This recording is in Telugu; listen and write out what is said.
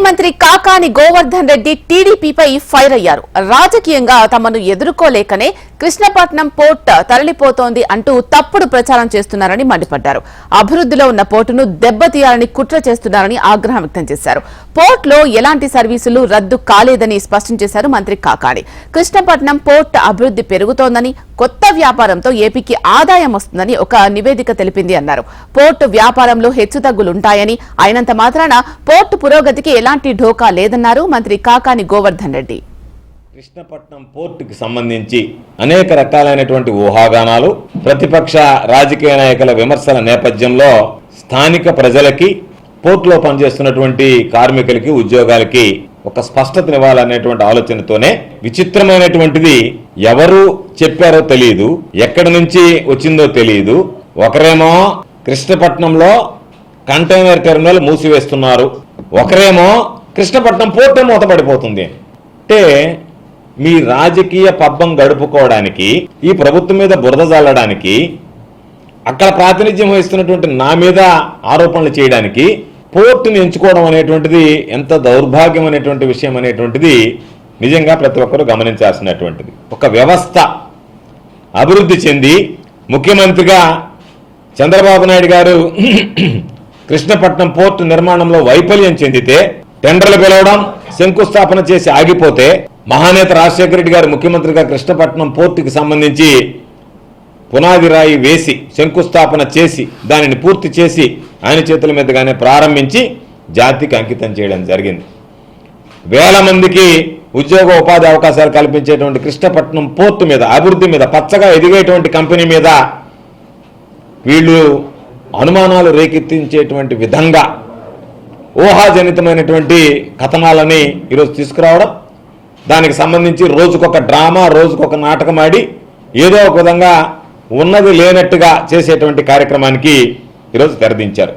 మంత్రి కాకాని గోవర్ధన్ రెడ్డి టీడీపీపై ఫైర్ అయ్యారు. రాజకీయంగా తమను ఎదుర్కోలేకనే కృష్ణపట్నం పోర్ట్ తరలిపోతోంది అంటూ తప్పుడు ప్రచారం చేస్తున్నారని మండిపడ్డారు. అభివృద్ధిలో ఉన్న పోర్టును దెబ్బతీయాలని కుట్ర చేస్తున్నారని ఆగ్రహం వ్యక్తం చేశారు. పోర్టులో ఎలాంటి సర్వీసులు రద్దు కాలేదని స్పష్టం చేశారు మంత్రి కాకాని. కృష్ణపట్నం పోర్ట్ అభివృద్ధి పెరుగుతోందని, కొత్త వ్యాపారంతో ఏపీకి ఆదాయం వస్తుందని ఒక నివేదిక తెలిపింది అన్నారు. పోర్టు వ్యాపారంలో హెచ్చుతగ్గులుంటాయని, అయినంత మాత్రాన పోర్టు పురోగతికి ఎలాంటి ఢోకా లేదన్నారు మంత్రి కాకాని గోవర్ధన్ రెడ్డి. కృష్ణపట్నం పోర్టుకి సంబంధించి అనేక రకాలైనటువంటి ఊహాగానాలు, ప్రతిపక్ష రాజకీయ నాయకుల విమర్శల నేపథ్యంలో స్థానిక ప్రజలకి, పోర్టులో పనిచేస్తున్నటువంటి కార్మికులకి, ఉద్యోగాలకి ఒక స్పష్టతనివ్వాలనేటువంటి ఆలోచనతోనే విచిత్రమైనటువంటిది ఎవరు చెప్పారో తెలియదు, ఎక్కడి నుంచి వచ్చిందో తెలియదు. ఒకరేమో కృష్ణపట్నంలో కంటైనర్ టెర్మినల్ మూసివేస్తున్నారు, ఒకరేమో కృష్ణపట్నం పోర్టే మూతపడిపోతుంది. అంటే మీ రాజకీయ పబ్బం గడుపుకోవడానికి, ఈ ప్రభుత్వం మీద బురద జల్లడానికి, అక్కడ ప్రాతినిధ్యం వహిస్తున్నటువంటి నా మీద ఆరోపణలు చేయడానికి పోర్టుని ఎంచుకోవడం అనేటువంటిది ఎంత దౌర్భాగ్యం అనేటువంటి విషయం అనేటువంటిది నిజంగా ప్రతి ఒక్కరూ గమనించాల్సినటువంటిది. ఒక వ్యవస్థ అభివృద్ధి చెంది ముఖ్యమంత్రిగా చంద్రబాబు నాయుడు గారు కృష్ణపట్నం పోర్టు నిర్మాణంలో వైఫల్యం చెందితే, టెండర్లు పిలవడం, శంకుస్థాపన చేసి ఆగిపోతే, మహానేత రాజశేఖర రెడ్డి గారు ముఖ్యమంత్రిగా కృష్ణపట్నం పోర్టుకి సంబంధించి పునాది రాయి వేసి శంకుస్థాపన చేసి దానిని పూర్తి చేసి ఆయన చేతుల మీదుగానే ప్రారంభించి జాతికి అంకితం చేయడం జరిగింది. వేల మందికి ఉద్యోగ ఉపాధి అవకాశాలు కల్పించేటువంటి కృష్ణపట్నం పోర్టు మీద, అభివృద్ధి మీద, పచ్చగా ఎదిగేటువంటి కంపెనీ మీద వీళ్ళు అనుమానాలు రేకెత్తించేటువంటి విధంగా ఊహాజనితమైనటువంటి కథనాలని ఈరోజు తీసుకురావడం, దానికి సంబంధించి రోజుకొక డ్రామా, రోజుకొక నాటకం ఆడి ఏదో ఒక విధంగా ఉన్నది లేనట్టుగా చేసేటువంటి కార్యక్రమానికి ఈరోజు తెరదించారు.